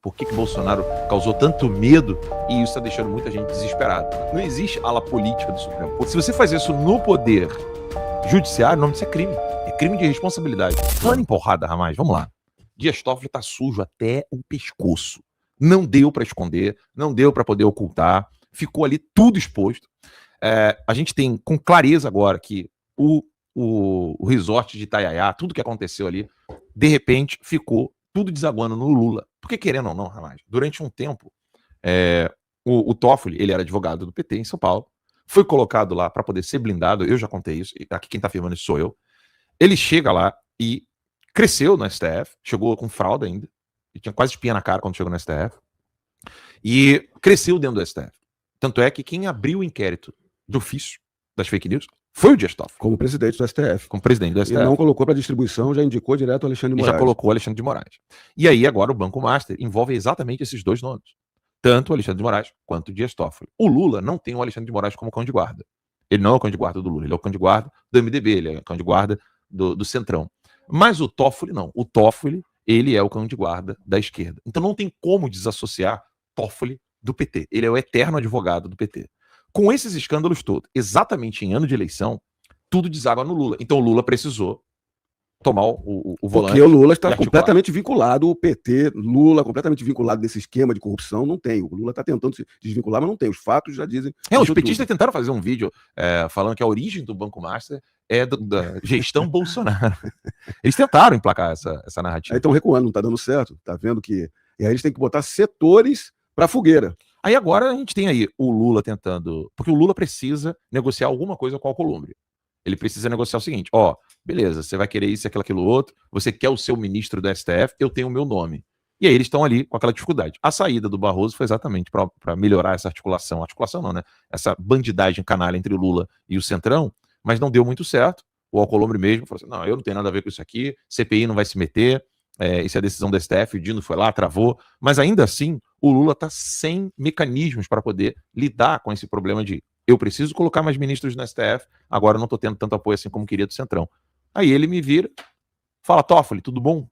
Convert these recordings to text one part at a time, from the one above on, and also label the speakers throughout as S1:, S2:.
S1: Por que Bolsonaro causou tanto medo e isso está deixando muita gente desesperada. Não existe ala política do Supremo. Se você faz isso no poder judiciário, o nome disso é crime. É crime de responsabilidade. Falando em porrada, Ramais, vamos lá. Dias Toffoli tá sujo até o pescoço. Não deu para esconder, não deu para poder ocultar, ficou ali tudo exposto. A gente tem com clareza agora que o resort de Itaiaiá, tudo que aconteceu ali, de repente ficou tudo desaguando no Lula. Porque querendo ou não, Ramais, durante um tempo, o Toffoli, ele era advogado do PT em São Paulo, foi colocado lá para poder ser blindado, eu já contei isso, aqui quem tá afirmando isso sou eu. Ele chega lá e cresceu no STF, chegou com fralda ainda, e tinha quase espinha na cara quando chegou no STF, e cresceu dentro do STF. Tanto é que quem abriu o inquérito de ofício das fake news foi o Dias Toffoli.
S2: Como presidente do STF.
S1: Como presidente do STF.
S2: E não colocou para distribuição, já indicou direto o Alexandre de Moraes.
S1: E já colocou o Alexandre de Moraes. E aí agora o Banco Master envolve exatamente esses dois nomes. Tanto o Alexandre de Moraes quanto o Dias Toffoli. O Lula não tem o Alexandre de Moraes como cão de guarda. Ele não é o cão de guarda do Lula, ele é o cão de guarda do MDB, ele é o cão de guarda do Centrão. Mas o Toffoli não. O Toffoli, ele é o cão de guarda da esquerda. Então não tem como desassociar Toffoli do PT. Ele é o eterno advogado do PT. Com esses escândalos todos, exatamente em ano de eleição, tudo deságua no Lula. Então o Lula precisou tomar o volante.
S2: Porque o Lula está completamente vinculado, o PT, Lula completamente vinculado desse esquema de corrupção, não tem. O Lula está tentando se desvincular, mas não tem. Os fatos já dizem.
S1: Os petistas tentaram fazer um vídeo falando que a origem do Banco Master é da gestão Bolsonaro. Eles tentaram emplacar essa narrativa.
S2: Aí estão recuando, não está dando certo. Tá vendo que. E aí eles têm que botar setores para fogueira.
S1: Aí agora a gente tem aí o Lula tentando. Porque o Lula precisa negociar alguma coisa com a Alcolumbre. Ele precisa negociar o seguinte: beleza, você vai querer isso, aquilo, outro, você quer o seu ministro do STF, eu tenho o meu nome. E aí eles estão ali com aquela dificuldade. A saída do Barroso foi exatamente para melhorar essa articulação. Articulação não, né? Essa bandidagem canalha entre o Lula e o Centrão, mas não deu muito certo. O Alcolumbre mesmo falou assim: não, eu não tenho nada a ver com isso aqui, CPI não vai se meter, isso é a decisão do STF, o Dino foi lá, travou. Mas ainda assim, o Lula está sem mecanismos para poder lidar com esse problema de eu preciso colocar mais ministros no STF, agora eu não estou tendo tanto apoio assim como queria do Centrão. Aí ele me vira, fala: Toffoli, tudo bom?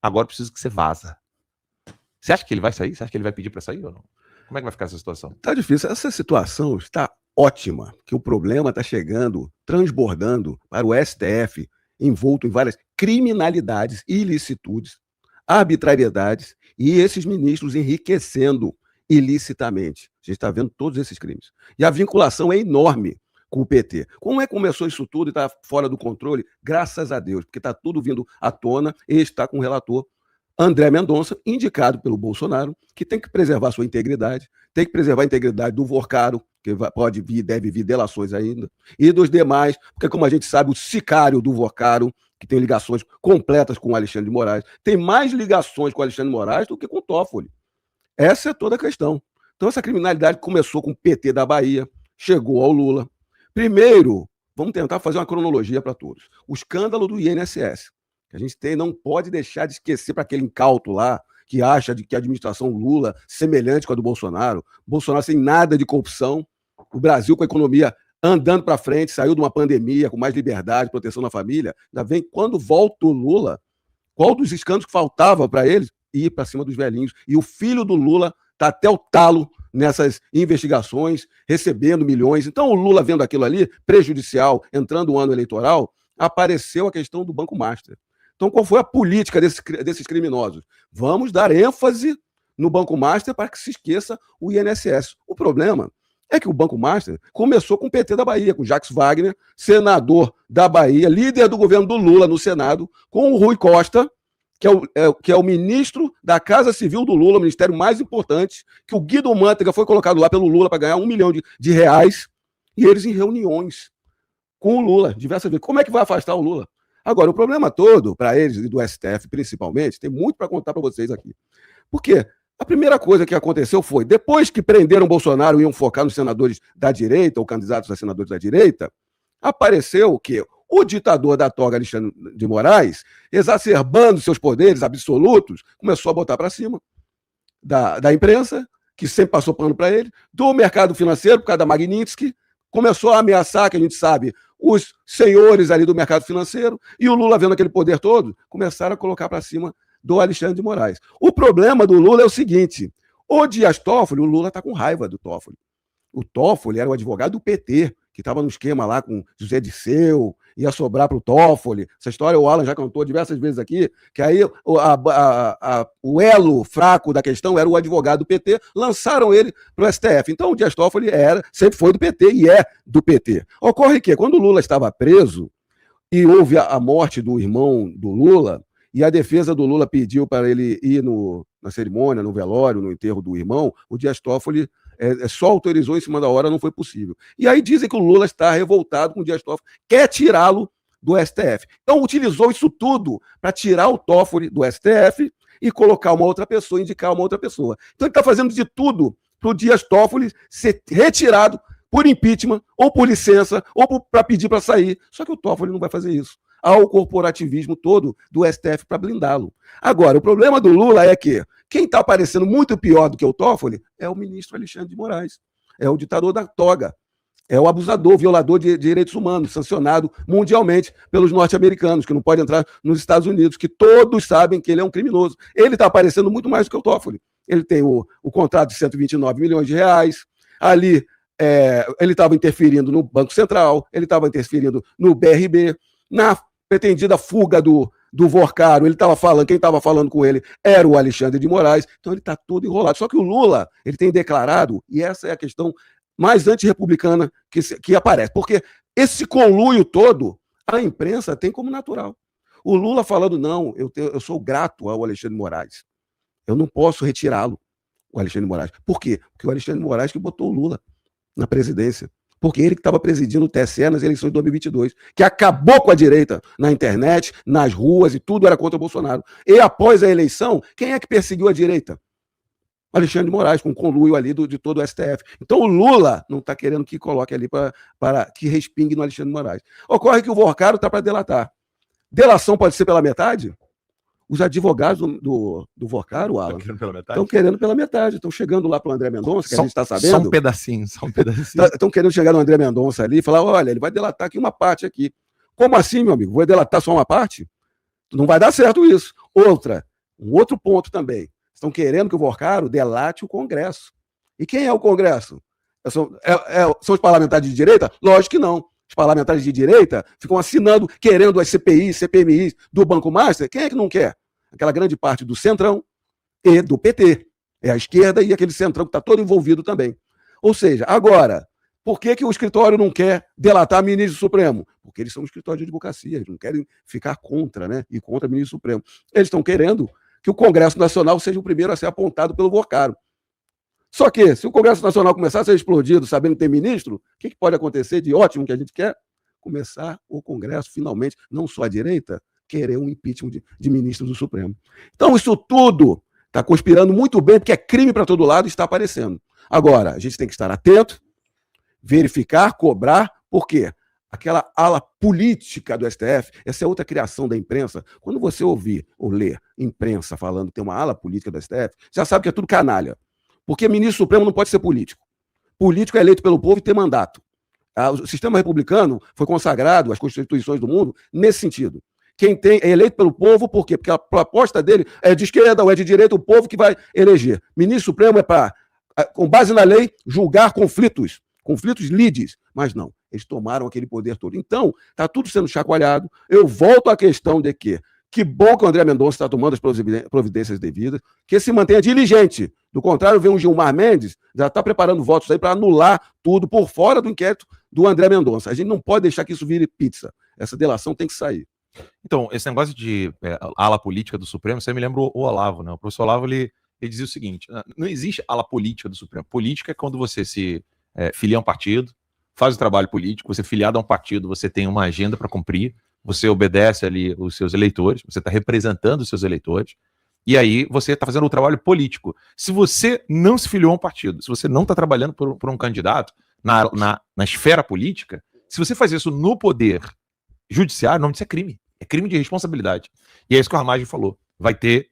S1: Agora eu preciso que você vaza. Você acha que ele vai sair? Você acha que ele vai pedir para sair ou não? Como é que vai ficar essa situação?
S2: Tá difícil. Essa situação está ótima, que o problema está chegando, transbordando para o STF, envolto em várias criminalidades, ilicitudes, arbitrariedades, e esses ministros enriquecendo ilicitamente. A gente está vendo todos esses crimes. E a vinculação é enorme com o PT. Como é que começou isso tudo e está fora do controle? Graças a Deus, porque está tudo vindo à tona e está com o relator André Mendonça, indicado pelo Bolsonaro, que tem que preservar sua integridade, tem que preservar a integridade do Vorcaro, que pode vir, deve vir delações ainda, e dos demais, porque como a gente sabe, o sicário do Vorcaro, que tem ligações completas com o Alexandre de Moraes, tem mais ligações com o Alexandre de Moraes do que com o Toffoli. Essa é toda a questão. Então essa criminalidade começou com o PT da Bahia, chegou ao Lula. Primeiro, vamos tentar fazer uma cronologia para todos. O escândalo do INSS, que a gente não pode deixar de esquecer para aquele incauto lá, que acha de que a administração Lula semelhante com a do Bolsonaro, Bolsonaro sem nada de corrupção, o Brasil com a economia andando para frente, saiu de uma pandemia com mais liberdade, proteção da família, ainda vem quando volta o Lula, qual dos escândalos que faltava para eles? Ir para cima dos velhinhos. E o filho do Lula está até o talo nessas investigações, recebendo milhões. Então o Lula vendo aquilo ali, prejudicial, entrando o ano eleitoral, apareceu a questão do Banco Master. Então qual foi a política desses criminosos? Vamos dar ênfase no Banco Master para que se esqueça o INSS. O problema é que o Banco Master começou com o PT da Bahia, com Jacques Wagner, senador da Bahia, líder do governo do Lula no Senado, com o Rui Costa, que é o ministro da Casa Civil do Lula, o ministério mais importante, que o Guido Mantega foi colocado lá pelo Lula para ganhar R$1 milhão de reais, e eles em reuniões com o Lula, diversas vezes. Como é que vai afastar o Lula? Agora, o problema todo, para eles e do STF principalmente, tem muito para contar para vocês aqui. Por quê? A primeira coisa que aconteceu foi, depois que prenderam o Bolsonaro e iam focar nos senadores da direita, ou candidatos a senadores da direita, apareceu o quê? O ditador da toga, Alexandre de Moraes, exacerbando seus poderes absolutos, começou a botar para cima da imprensa, que sempre passou pano para ele, do mercado financeiro, por causa da Magnitsky, começou a ameaçar, que a gente sabe, os senhores ali do mercado financeiro, e o Lula, vendo aquele poder todo, começaram a colocar para cima do Alexandre de Moraes. O problema do Lula é o seguinte: o Dias Toffoli, o Lula está com raiva do Toffoli. O Toffoli era o advogado do PT, que estava no esquema lá com José Disseu, ia sobrar para o Toffoli. Essa história o Alan já contou diversas vezes aqui, que aí o elo fraco da questão era o advogado do PT, lançaram ele para o STF. Então o Dias Toffoli sempre foi do PT e é do PT. Ocorre que, quando o Lula estava preso e houve a morte do irmão do Lula, e a defesa do Lula pediu para ele ir na cerimônia, no velório, no enterro do irmão, o Dias Toffoli só autorizou em cima da hora, não foi possível. E aí dizem que o Lula está revoltado com o Dias Toffoli, quer tirá-lo do STF. Então utilizou isso tudo para tirar o Toffoli do STF e colocar uma outra pessoa, indicar uma outra pessoa. Então ele está fazendo de tudo para o Dias Toffoli ser retirado por impeachment, ou por licença, ou para pedir para sair. Só que o Toffoli não vai fazer isso. Há o corporativismo todo do STF para blindá-lo. Agora, o problema do Lula é que quem está aparecendo muito pior do que o Toffoli é o ministro Alexandre de Moraes. É o ditador da toga. É o abusador, violador de direitos humanos, sancionado mundialmente pelos norte-americanos, que não pode entrar nos Estados Unidos, que todos sabem que ele é um criminoso. Ele está aparecendo muito mais do que o Toffoli. Ele tem o contrato de 129 milhões de reais. Ali, ele estava interferindo no Banco Central, ele estava interferindo no BRB, na pretendida fuga do Vorcaro, quem estava falando com ele era o Alexandre de Moraes, então ele está todo enrolado. Só que o Lula, ele tem declarado, e essa é a questão mais antirrepublicana que aparece, porque esse conluio todo, a imprensa tem como natural. O Lula falando, não, eu sou grato ao Alexandre de Moraes, eu não posso retirá-lo, o Alexandre de Moraes. Por quê? Porque o Alexandre de Moraes que botou o Lula na presidência. Porque ele que estava presidindo o TSE nas eleições de 2022, que acabou com a direita na internet, nas ruas e tudo era contra o Bolsonaro. E após a eleição, quem é que perseguiu a direita? Alexandre de Moraes, com o conluio ali de todo o STF. Então o Lula não está querendo que coloque ali para que respingue no Alexandre de Moraes. Ocorre que o Vorcaro está para delatar. Delação pode ser pela metade? Os advogados do Vorcaro, Alan, estão querendo pela metade. Estão chegando lá para o André Mendonça, que a gente está sabendo.
S1: Só um pedacinho, só um pedacinho.
S2: Estão querendo chegar no André Mendonça ali e falar, olha, ele vai delatar aqui uma parte aqui. Como assim, meu amigo? Vou delatar só uma parte? Não vai dar certo isso. Um outro ponto também. Estão querendo que o Vorcaro delate o Congresso. E quem é o Congresso? São os parlamentares de direita? Lógico que não. Os parlamentares de direita ficam assinando, querendo as CPIs, CPMIs do Banco Master. Quem é que não quer? Aquela grande parte do Centrão e do PT. É a esquerda e aquele Centrão que está todo envolvido também. Ou seja, agora, por que o escritório não quer delatar ministro do Supremo? Porque eles são um escritório de advocacia, eles não querem ficar contra, né? E contra o ministro do Supremo. Eles estão querendo que o Congresso Nacional seja o primeiro a ser apontado pelo Vorcaro. Só que, se o Congresso Nacional começar a ser explodido, sabendo que tem ministro, o que pode acontecer de ótimo que a gente quer? Começar o Congresso, finalmente, não só a direita, querer um impeachment de ministro do Supremo. Então, isso tudo está conspirando muito bem, porque é crime para todo lado e está aparecendo. Agora, a gente tem que estar atento, verificar, cobrar, por quê? Aquela ala política do STF, essa é outra criação da imprensa. Quando você ouvir ou ler imprensa falando que tem uma ala política do STF, já sabe que é tudo canalha. Porque ministro supremo não pode ser político. Político é eleito pelo povo e tem mandato. O sistema republicano foi consagrado, as constituições do mundo, nesse sentido. Quem é eleito pelo povo, por quê? Porque a proposta dele é de esquerda ou é de direita, o povo que vai eleger. Ministro supremo é para, com base na lei, julgar conflitos lides. Mas não, eles tomaram aquele poder todo. Então, está tudo sendo chacoalhado. Eu volto à questão de que bom que o André Mendonça está tomando as providências devidas, que se mantenha diligente. Do contrário, vem o Gilmar Mendes, já está preparando votos aí para anular tudo por fora do inquérito do André Mendonça. A gente não pode deixar que isso vire pizza. Essa delação tem que sair.
S1: Então, esse negócio de ala política do Supremo, você me lembra o Olavo, né? O professor Olavo, ele dizia o seguinte, não existe ala política do Supremo. Política é quando você se filia a um partido, faz o trabalho político, você é filiado a um partido, você tem uma agenda para cumprir, você obedece ali os seus eleitores, você está representando os seus eleitores, e aí você está fazendo o trabalho político. Se você não se filiou a um partido, se você não está trabalhando por um candidato na esfera política, se você faz isso no poder judiciário, o nome disso é crime. É crime de responsabilidade. E é isso que o Ramagem falou. Vai ter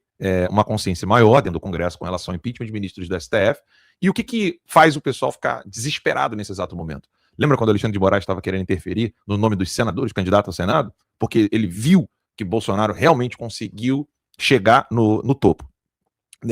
S1: uma consciência maior dentro do Congresso com relação ao impeachment de ministros do STF. E o que faz o pessoal ficar desesperado nesse exato momento? Lembra quando o Alexandre de Moraes estava querendo interferir no nome dos senadores candidatos ao Senado? Porque ele viu que Bolsonaro realmente conseguiu chegar no topo.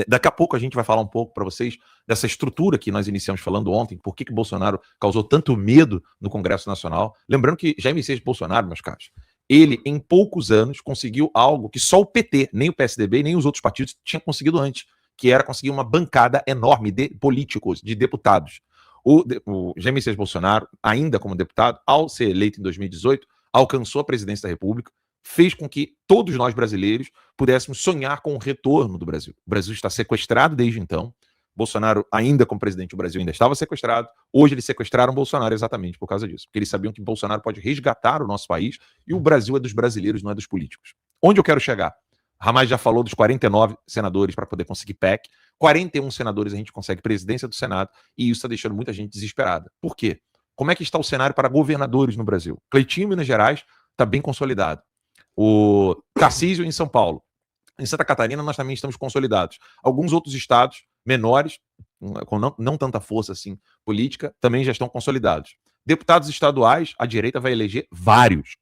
S1: Daqui a pouco a gente vai falar um pouco para vocês dessa estrutura que nós iniciamos falando ontem, por que Bolsonaro causou tanto medo no Congresso Nacional. Lembrando que Jair Messias Bolsonaro, meus caros, ele em poucos anos conseguiu algo que só o PT, nem o PSDB, nem os outros partidos tinham conseguido antes, que era conseguir uma bancada enorme de políticos, de deputados. O Jair Messias Bolsonaro, ainda como deputado, ao ser eleito em 2018, alcançou a presidência da República, fez com que todos nós brasileiros pudéssemos sonhar com o retorno do Brasil. O Brasil está sequestrado desde então. Bolsonaro, ainda como presidente, o Brasil ainda estava sequestrado. Hoje eles sequestraram Bolsonaro exatamente por causa disso, porque eles sabiam que Bolsonaro pode resgatar o nosso país e o Brasil é dos brasileiros, não é dos políticos. Onde eu quero chegar? Ramais já falou dos 49 senadores para poder conseguir PEC, 41 senadores a gente consegue presidência do Senado e isso está deixando muita gente desesperada. Por quê? Como é que está o cenário para governadores no Brasil? Cleitinho, Minas Gerais, está bem consolidado. O Tarcísio em São Paulo. Em Santa Catarina nós também estamos consolidados. Alguns outros estados menores, com não tanta força assim política, também já estão consolidados. Deputados estaduais, a direita vai eleger vários,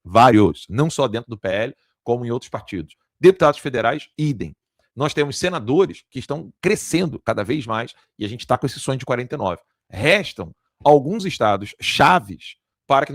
S1: não só dentro do PL, como em outros partidos. Deputados federais, idem. Nós temos senadores que estão crescendo cada vez mais e a gente está com esse sonho de 49. Restam alguns estados chaves para que